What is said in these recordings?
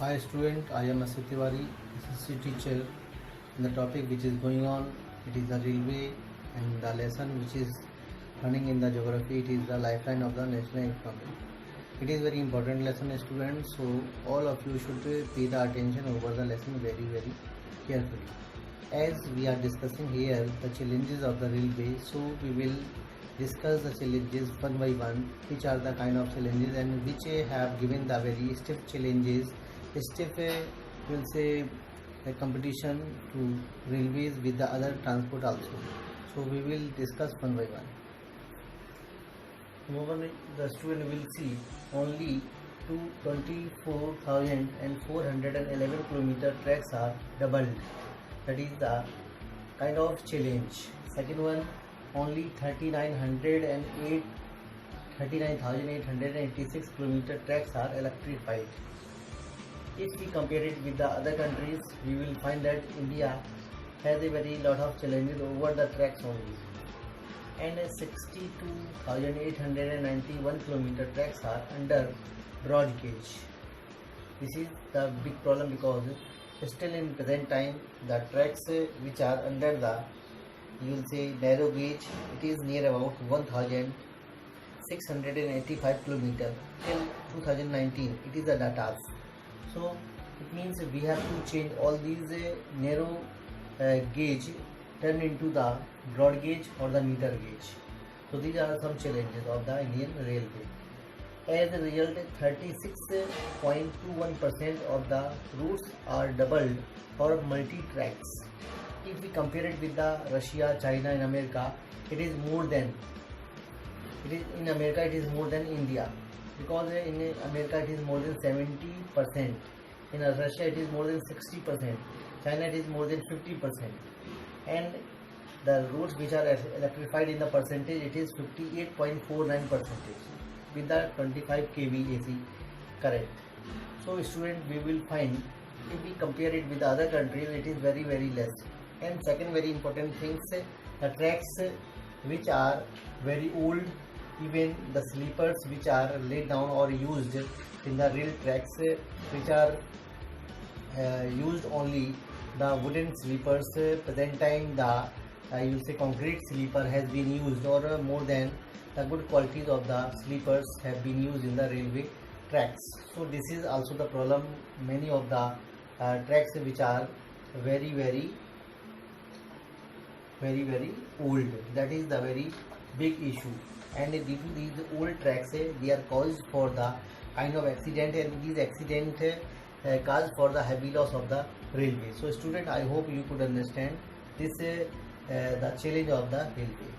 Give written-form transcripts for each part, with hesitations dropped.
Hi student, I am Asit Tiwari, SSC teacher. The topic which is going on, it is the railway, and the lesson which is running in the geography, it is the lifeline of the national economy. It is very important lesson students, so all of you should pay the attention over the lesson very carefully. As we are discussing here the challenges of the railway, so we will discuss the challenges one by one, which are the kind of challenges and which have given the very stiff challenges, stiff will say the competition to railways with the other transport also. So we will discuss one by one. Moreover, the student will see only 24,411 kilometer tracks are doubled. That is the kind of challenge. Second one, only 39,886 kilometer tracks are electrified. If we compare it with the other countries, we will find that India has a very lot of challenges over the tracks only. And 62,891 kilometer tracks are under broad gauge. This is the big problem because still in present time the tracks which are under the narrow gauge, it is near about 1,685 kilometer till 2019. It is the data. So it means we have to change all these narrow gauge turn into the broad gauge or the meter gauge. So these are some challenges of the Indian Railway. As a result, 36.21% of the routes are doubled or multi-tracks. If we compare it with the Russia, China and America, it is more than India, because in America it is more than 70%, in Russia it is more than 60%, China it is more than 50%, and the routes which are electrified in the percentage, it is 58.49% with the 25 kV AC current. So student, we will find if we compare it with the other countries, it is very less. And second very important things, the tracks which are very old, even the sleepers which are laid down or used in the rail tracks, which are used only the wooden sleepers. Present time the concrete sleeper has been used, or more than the good qualities of the sleepers have been used in the railway tracks. So this is also the problem. Many of the tracks which are very old, that is the very big issue. And due to these old tracks, they are caused for the kind of accident, and these accident cause for the heavy loss of the railway. So student, I hope you could understand this the challenge of the railway.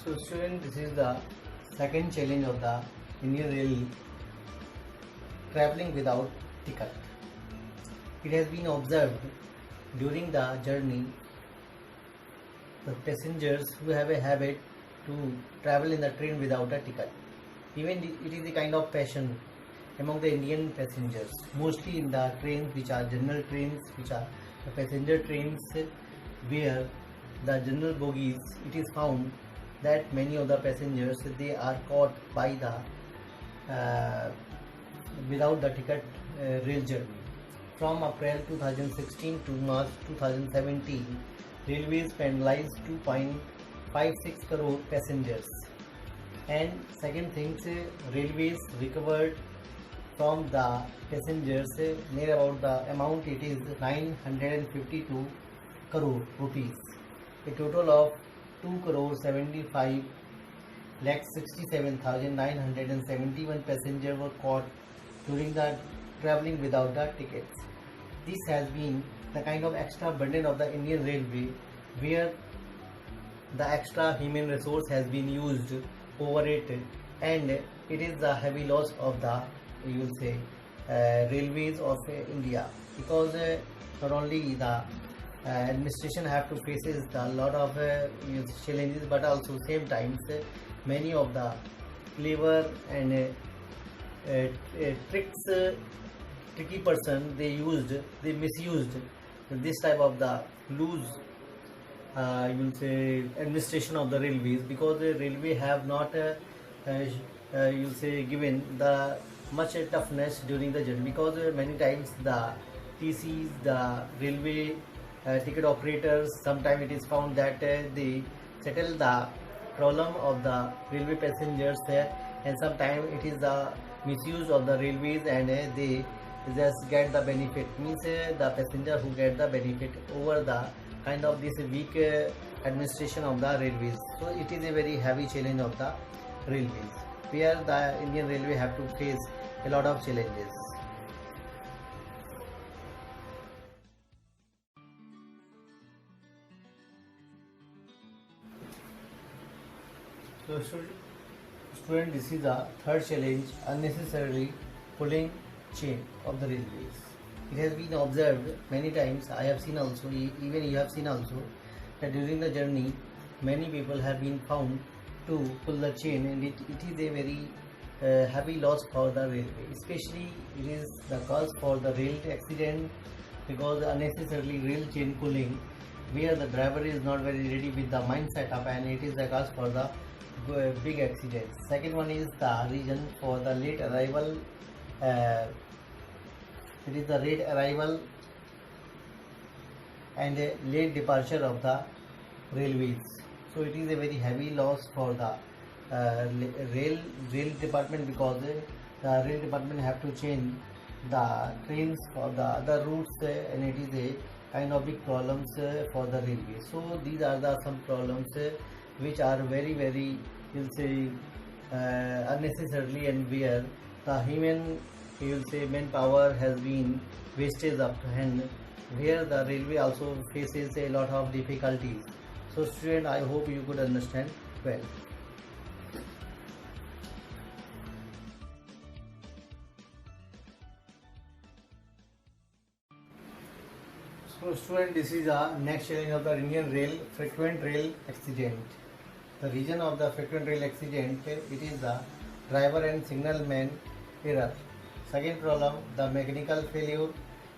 So student, this is the second challenge of the Indian Railway, traveling without ticket. It has been observed during the journey, the passengers who have a habit to travel in the train without a ticket. Even it is a kind of passion among the Indian passengers, mostly in the trains which are general trains, which are the passenger trains, where the general bogies, it is found that many of the passengers, they are caught by the without the ticket rail journey. From April 2016 to March 2017, railways penalized 2.56 crore passengers. And second thing, railways recovered from the passengers near about the amount, it is 952 crore rupees. A total of 2 crore 75 lakh 67,971 passengers were caught during the travelling without the tickets. This has been the kind of extra burden of the Indian Railway, where the extra human resource has been used over it, and it is the heavy loss of the railways of India, because not only the administration have to faces a lot of challenges, but also same times many of the clever and tricky person, they misused this type of the loose you'll say administration of the railways, because the railway have not you'll say given the much toughness during the journey, because many times the TCs, the railway ticket operators, sometimes it is found that they settle the problem of the railway passengers, and sometimes it is the misuse of the railways, and they just get the benefit, means the passenger who get the benefit over the kind of this weak administration of the railways. So it is a very heavy challenge of the railways, where the Indian Railway have to face a lot of challenges. So student, this is the third challenge, unnecessarily pulling chain of the railways. It has been observed many times, I have seen also, even you have seen also, that during the journey many people have been found to pull the chain, and it is a very heavy loss for the railway. Especially it is the cause for the rail accident, because unnecessarily rail chain pulling, where the driver is not very ready with the mind setup, and it is the cause for the big accidents. Second one is the reason for the late arrival. It is the late arrival and a late departure of the railways. So it is a very heavy loss for the rail department, because the rail department have to change the trains for the other routes, and it is a kind of big problems for the railway. So these are the some problems which are very you'll say unnecessarily, and where the human, you'll say, manpower has been wasted up to hand, where the railway also faces a lot of difficulties. So student, I hope you could understand well. So student, this is the next challenge of the Indian Rail, frequent rail accident. The reason of the frequent rail accident, it is the driver and signalman error. Second problem, the mechanical failure.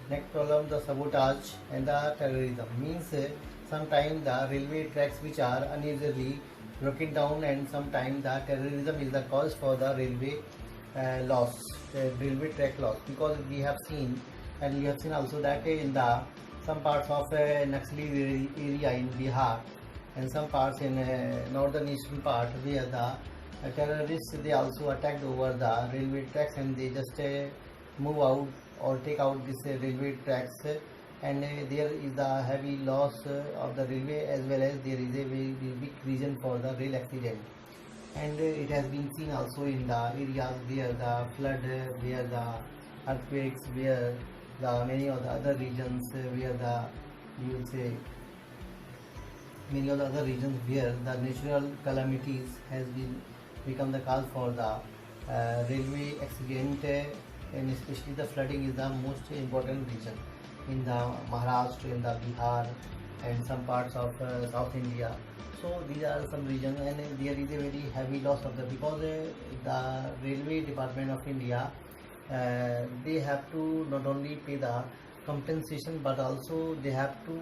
Next problem, the sabotage and the terrorism. Means sometimes the railway tracks which are unusually broken down, and sometimes the terrorism is the cause for the railway loss, railway track loss. Because we have seen, and you have seen also, that in the some parts of Naxali area in Bihar, and some parts in northern eastern part, where the terrorists, they also attacked over the railway tracks, and they just move out or take out this railway tracks, and there is the heavy loss of the railway, as well as there is a very big reason for the rail accident. And it has been seen also in the areas where the flood, where the earthquakes, where the many of the other regions, where the, you will say, many of the other regions where the natural calamities has been become the cause for the railway accident, and especially the flooding is the most important region in the Maharashtra, in the Bihar, and some parts of South India. So these are some regions, and there is a very heavy loss of the, because the Railway Department of India, they have to not only pay the compensation, but also they have to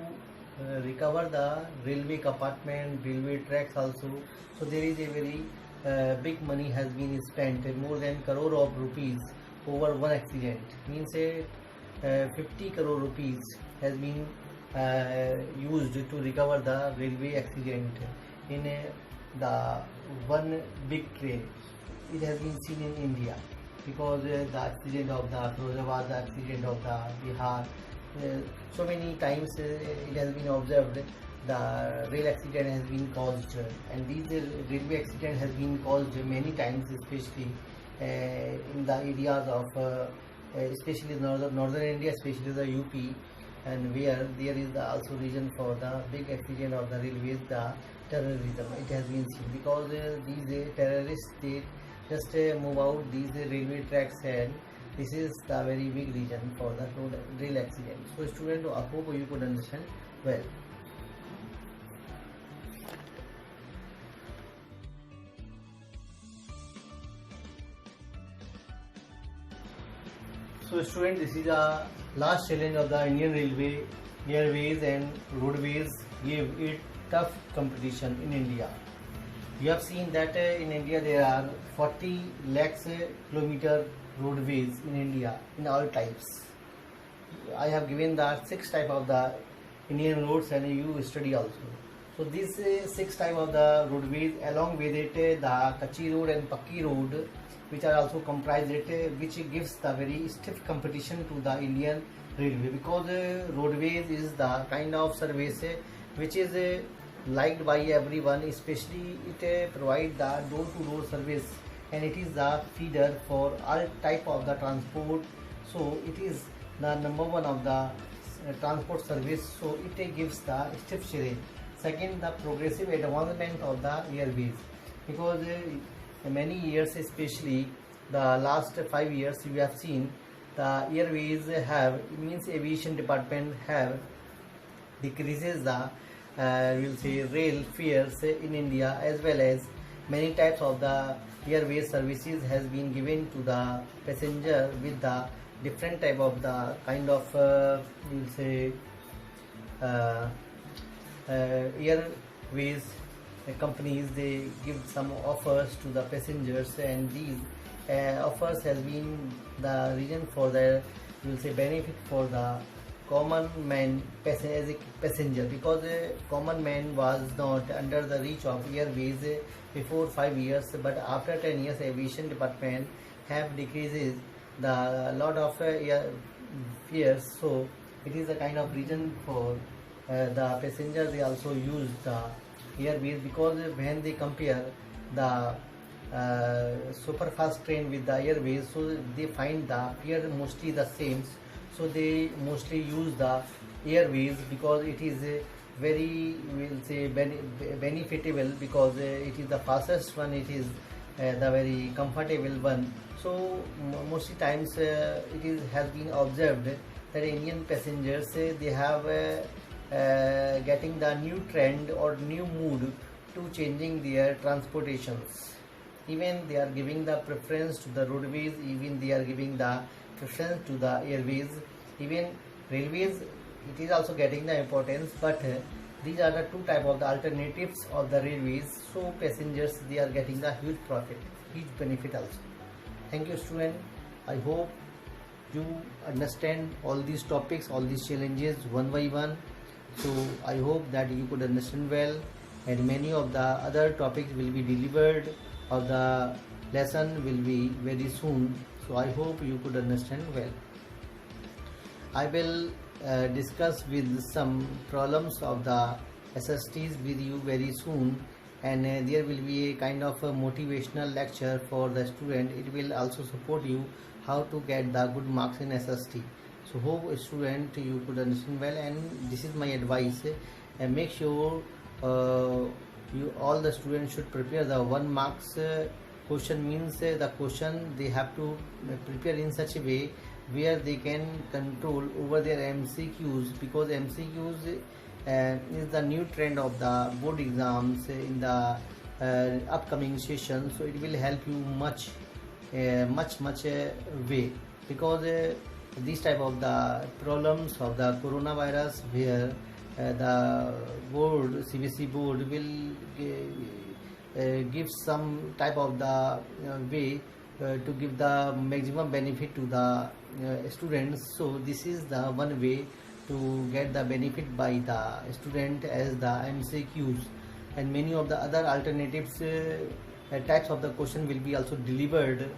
recover the railway compartment, railway tracks also. So there is a very big money has been spent, more than crore of rupees over one accident. Means 50 crore rupees has been used to recover the railway accident in the one big train. It has been seen in India, because the accident of the Firozabad, the accident of the Bihar, so many times it has been observed the rail accident has been caused, and these railway accident has been caused many times, especially in the areas of especially northern India, especially the UP, and where there is also reason for the big accident of the railways, the terrorism. It has been seen, because these terrorists, they just move out these railway tracks, and this is the very big reason for the rail accident. So student, I hope you could understand well. So student, this is the last challenge of the Indian Railway, Airways and Roadways. Gave it tough competition in India. You have seen that in India there are 40 lakhs kilometer roadways in India in all types. I have given the 6 type of the Indian roads and you study also. So these 6 type of the roadways, along with it the Kachi road and Pakki road, which are also comprised it, which gives the very stiff competition to the Indian railway, because roadways is the kind of service which is liked by everyone, especially it provide the door-to-door service, and it is the feeder for all type of the transport. So it is the number one of the transport service, so it gives the stiff share. Second, the progressive advancement of the airways, because many years, especially the last 5 years, you have seen the airways have, means aviation department have decreases the we'll say rail fares in India, as well as many types of the airways services has been given to the passenger with the different type of the kind of we'll say airways companies. They give some offers to the passengers, and these offers has been the reason for the, we'll say, benefit for the common man as a passenger, because common man was not under the reach of airways before 5 years, but after 10 years aviation department have decreases the lot of fares. So it is a kind of reason for the passenger, they also use the airways, because when they compare the super fast train with the airways, so they find the fare mostly the same, so they mostly use the airways, because it is very, we'll say, benefitable, because it is the fastest one, it is the very comfortable one. So mostly times it is has been observed that Indian passengers they have getting the new trend or new mood to changing their transportations. Even they are giving the preference to the roadways, even they are giving the preference to the airways. Even railways, it is also getting the importance, but these are the two type of the alternatives of the railways. So passengers, they are getting the huge profit, huge benefit also. Thank you, student. I hope you understand all these topics, all these challenges one by one. So I hope that you could understand well, and many of the other topics will be delivered, or the lesson will be very soon. So I hope you could understand well. I will discuss with some problems of the SSTs with you very soon, and there will be a kind of a motivational lecture for the student. It will also support you how to get the good marks in SST. So hope student you could understand well, and this is my advice. And make sure you all the students should prepare the 1 marks question, means the question they have to prepare in such a way where they can control over their MCQs, because MCQs is the new trend of the board exams in the upcoming session. So it will help you much way, because these type of the problems of the coronavirus, where the board, CBSE board will give some type of the way to give the maximum benefit to the students. So this is the one way to get the benefit by the student as the MCQs, and many of the other alternatives types of the question will be also delivered.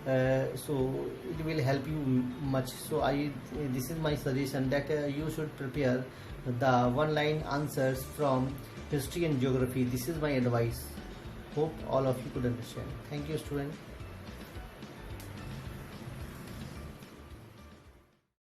So it will help you much. So this is my suggestion that you should prepare the one-line answers from history and geography. This is my advice. Hope all of you could understand. Thank you, student.